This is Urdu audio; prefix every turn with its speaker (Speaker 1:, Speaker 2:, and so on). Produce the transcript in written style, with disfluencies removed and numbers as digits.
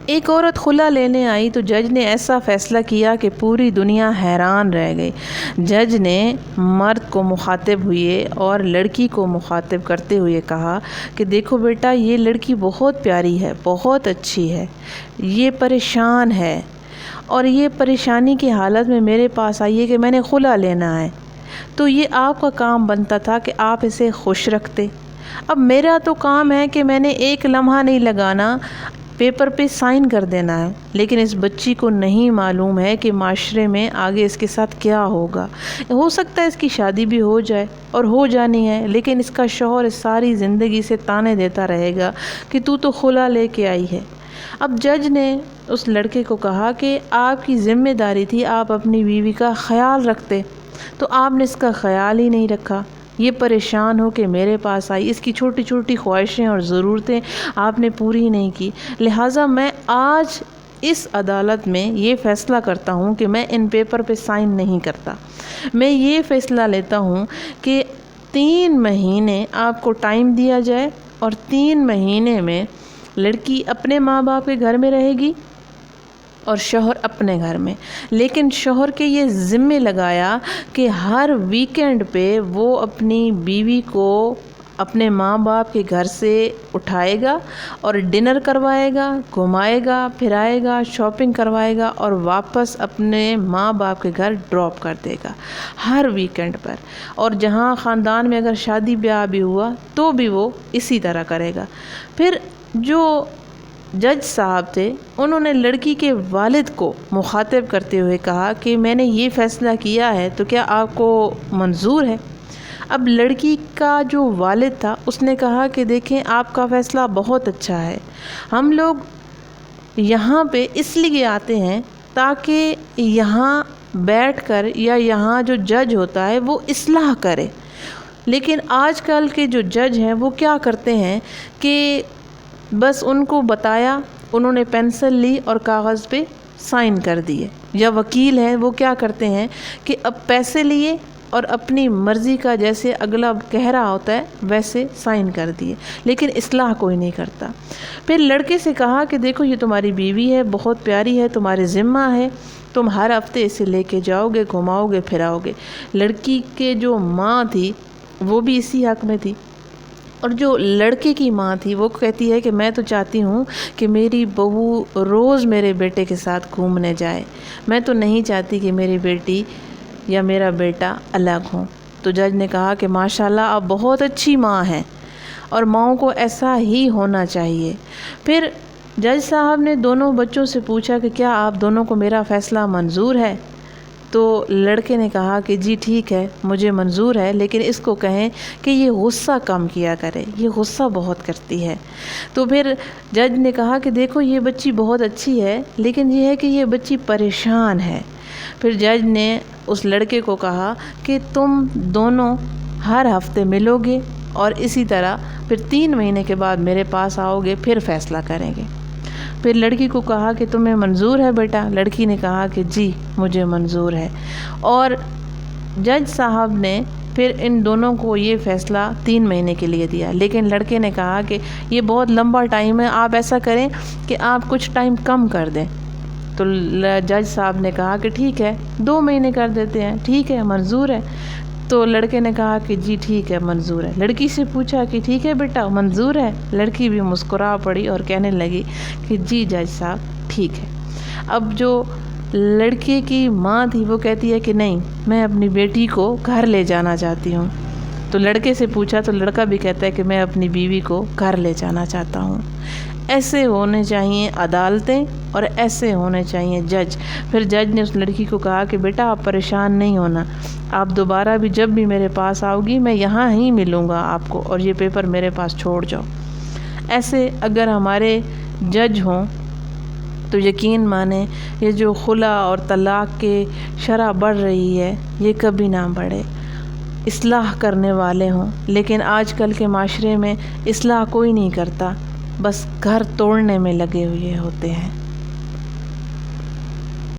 Speaker 1: ایک عورت خلا لینے آئی تو جج نے ایسا فیصلہ کیا کہ پوری دنیا حیران رہ گئی۔ جج نے مرد کو مخاطب ہوئے اور لڑکی کو مخاطب کرتے ہوئے کہا کہ دیکھو بیٹا، یہ لڑکی بہت پیاری ہے، بہت اچھی ہے، یہ پریشان ہے اور یہ پریشانی کی حالت میں میرے پاس آئی ہے کہ میں نے خلا لینا ہے، تو یہ آپ کا کام بنتا تھا کہ آپ اسے خوش رکھتے۔ اب میرا تو کام ہے کہ میں نے ایک لمحہ نہیں لگانا، پیپر پہ سائن کر دینا ہے، لیکن اس بچی کو نہیں معلوم ہے کہ معاشرے میں آگے اس کے ساتھ کیا ہوگا۔ ہو سکتا ہے اس کی شادی بھی ہو جائے اور ہو جانی ہے، لیکن اس کا شوہر ساری زندگی سے تانے دیتا رہے گا کہ تو خلا لے کے آئی ہے۔ اب جج نے اس لڑکے کو کہا کہ آپ کی ذمہ داری تھی آپ اپنی بیوی کا خیال رکھتے، تو آپ نے اس کا خیال ہی نہیں رکھا، یہ پریشان ہو کے میرے پاس آئی، اس کی چھوٹی چھوٹی خواہشیں اور ضرورتیں آپ نے پوری نہیں کی، لہٰذا میں آج اس عدالت میں یہ فیصلہ کرتا ہوں کہ میں ان پیپر پہ سائن نہیں کرتا۔ میں یہ فیصلہ لیتا ہوں کہ 3 مہینے آپ کو ٹائم دیا جائے اور 3 مہینے میں لڑکی اپنے ماں باپ کے گھر میں رہے گی اور شوہر اپنے گھر میں، لیکن شوہر کے یہ ذمہ لگایا کہ ہر ویکنڈ پہ وہ اپنی بیوی کو اپنے ماں باپ کے گھر سے اٹھائے گا اور ڈنر کروائے گا، گھمائے گا، پھرائے گا، شاپنگ کروائے گا اور واپس اپنے ماں باپ کے گھر ڈراپ کر دے گا ہر ویکنڈ پر، اور جہاں خاندان میں اگر شادی بیاہ بھی ہوا تو بھی وہ اسی طرح کرے گا۔ پھر جو جج صاحب تھے انہوں نے لڑکی کے والد کو مخاطب کرتے ہوئے کہا کہ میں نے یہ فیصلہ کیا ہے تو کیا آپ کو منظور ہے؟ اب لڑکی کا جو والد تھا اس نے کہا کہ دیکھیں، آپ کا فیصلہ بہت اچھا ہے، ہم لوگ یہاں پہ اس لیے آتے ہیں تاکہ یہاں بیٹھ کر یا یہاں جو جج ہوتا ہے وہ اصلاح کرے، لیکن آج کل کے جو جج ہیں وہ کیا کرتے ہیں کہ بس ان کو بتایا، انہوں نے پینسل لی اور کاغذ پہ سائن کر دیے، یا وکیل ہیں وہ کیا کرتے ہیں کہ اب پیسے لیے اور اپنی مرضی کا جیسے اگلا کہہ رہا ہوتا ہے ویسے سائن کر دیے، لیکن اصلاح کوئی نہیں کرتا۔ پھر لڑکے سے کہا کہ دیکھو، یہ تمہاری بیوی ہے، بہت پیاری ہے، تمہارے ذمہ ہے، تم ہر ہفتے اسے لے کے جاؤ گے، گھماؤ گے، پھراؤ گے۔ لڑکی کے جو ماں تھی وہ بھی اسی حق میں تھی، اور جو لڑکے کی ماں تھی وہ کہتی ہے کہ میں تو چاہتی ہوں کہ میری بہو روز میرے بیٹے کے ساتھ گھومنے جائے، میں تو نہیں چاہتی کہ میری بیٹی یا میرا بیٹا الگ ہوں۔ تو جج نے کہا کہ ماشاءاللہ آپ بہت اچھی ماں ہیں، اور ماؤں کو ایسا ہی ہونا چاہیے۔ پھر جج صاحب نے دونوں بچوں سے پوچھا کہ کیا آپ دونوں کو میرا فیصلہ منظور ہے؟ تو لڑکے نے کہا کہ جی ٹھیک ہے، مجھے منظور ہے، لیکن اس کو کہیں کہ یہ غصہ کم کیا کرے، یہ غصہ بہت کرتی ہے۔ تو پھر جج نے کہا کہ دیکھو، یہ بچی بہت اچھی ہے، لیکن یہ ہے کہ یہ بچی پریشان ہے۔ پھر جج نے اس لڑکے کو کہا کہ تم دونوں ہر ہفتے ملو گے اور اسی طرح پھر 3 مہینے کے بعد میرے پاس آؤ گے، پھر فیصلہ کریں گے۔ پھر لڑکی کو کہا کہ تمہیں منظور ہے بیٹا؟ لڑکی نے کہا کہ جی مجھے منظور ہے، اور جج صاحب نے پھر ان دونوں کو یہ فیصلہ 3 مہینے کے لیے دیا، لیکن لڑکے نے کہا کہ یہ بہت لمبا ٹائم ہے، آپ ایسا کریں کہ آپ کچھ ٹائم کم کر دیں۔ تو جج صاحب نے کہا کہ ٹھیک ہے، 2 مہینے کر دیتے ہیں، ٹھیک ہے، منظور ہے۔ تو لڑکے نے کہا کہ جی ٹھیک ہے، منظور ہے۔ لڑکی سے پوچھا کہ ٹھیک ہے بیٹا، منظور ہے؟ لڑکی بھی مسکرا پڑی اور کہنے لگی کہ جی جج صاحب ٹھیک ہے۔ اب جو لڑکے کی ماں تھی وہ کہتی ہے کہ نہیں، میں اپنی بیٹی کو گھر لے جانا چاہتی ہوں۔ تو لڑکے سے پوچھا تو لڑکا بھی کہتا ہے کہ میں اپنی بیوی کو گھر لے جانا چاہتا ہوں۔ ایسے ہونے چاہیے عدالتیں اور ایسے ہونے چاہیے جج۔ پھر جج نے اس لڑکی کو کہا کہ بیٹا آپ پریشان نہیں ہونا، آپ دوبارہ بھی جب بھی میرے پاس آؤ گی میں یہاں ہی ملوں گا آپ کو، اور یہ پیپر میرے پاس چھوڑ جاؤ۔ ایسے اگر ہمارے جج ہوں تو یقین مانیں یہ جو خلا اور طلاق کے شرح بڑھ رہی ہے یہ کبھی نہ بڑھے، اصلاح کرنے والے ہوں۔ لیکن آج کل کے معاشرے میں اصلاح کوئی نہیں کرتا، بس گھر توڑنے میں لگے ہوئے ہوتے ہیں۔